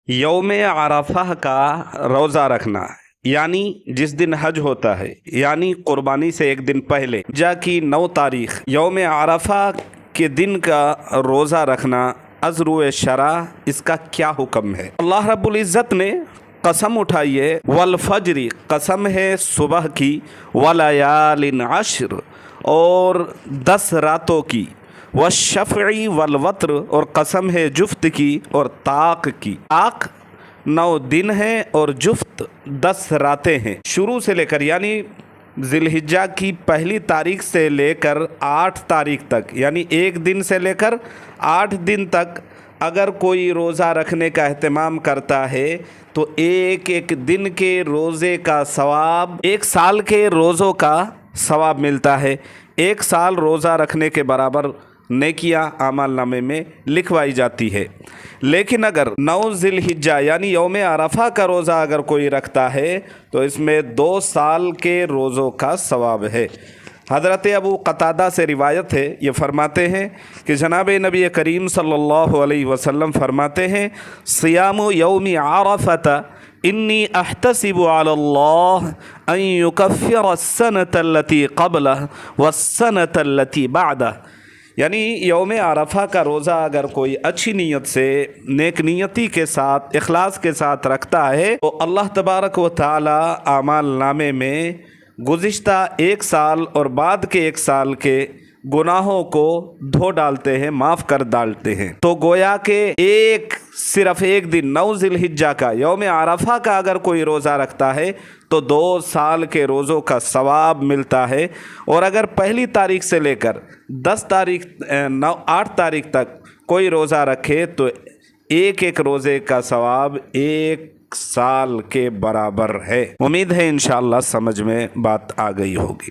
یوم عرفہ کا روزہ رکھنا یعنی جس دن حج ہوتا ہے، یعنی قربانی سے ایک دن پہلے جا کی 9 تاریخ یوم عرفہ کے دن کا روزہ رکھنا ازرو شرع، اس کا کیا حکم ہے؟ اللہ رب العزت نے قسم اٹھائی ہے، والفجر، قسم ہے صبح کی، ولیال عشر، اور 10 راتوں کی، والشفع والوتر، اور قسم ہے جفت کی اور طاق کی۔ طاق 9 دن ہیں اور جفت 10 راتیں ہیں۔ شروع سے لے کر یعنی ذی الحجہ کی پہلی تاریخ سے لے کر 8 تاریخ تک، یعنی ایک دن سے لے کر 8 دن تک اگر کوئی روزہ رکھنے کا اہتمام کرتا ہے تو ایک ایک دن کے روزے کا ثواب 1 سال کے روزوں کا ثواب ملتا ہے۔ 1 سال روزہ رکھنے کے برابر نیکیاں اعمال نامے میں لکھوائی جاتی ہے۔ لیکن اگر 9 ذی الحجہ یعنی یوم عرفہ کا روزہ اگر کوئی رکھتا ہے تو اس میں 2 سال کے روزوں کا ثواب ہے۔ حضرت ابو قتادہ سے روایت ہے، یہ فرماتے ہیں کہ جناب نبی کریم صلی اللہ علیہ وسلم فرماتے ہیں، صیام یوم عرفۃ انی احتسب علی اللہ ان یکفر السنۃ التی قبلہ والسنۃ التی بعدہ، یعنی یوم عرفہ کا روزہ اگر کوئی اچھی نیت سے، نیک نیتی کے ساتھ، اخلاص کے ساتھ رکھتا ہے تو اللہ تبارک و تعالی اعمال نامے میں گزشتہ 1 سال اور بعد کے 1 سال کے گناہوں کو دھو ڈالتے ہیں، معاف کر ڈالتے ہیں۔ تو گویا کہ صرف ایک دن 9 ذی الحجہ کا یوم عرفہ کا اگر کوئی روزہ رکھتا ہے تو 2 سال کے روزوں کا ثواب ملتا ہے، اور اگر پہلی تاریخ سے لے کر 8 تاریخ تک کوئی روزہ رکھے تو ایک ایک روزے کا ثواب 1 سال کے برابر ہے۔ امید ہے انشاءاللہ سمجھ میں بات آ گئی ہوگی۔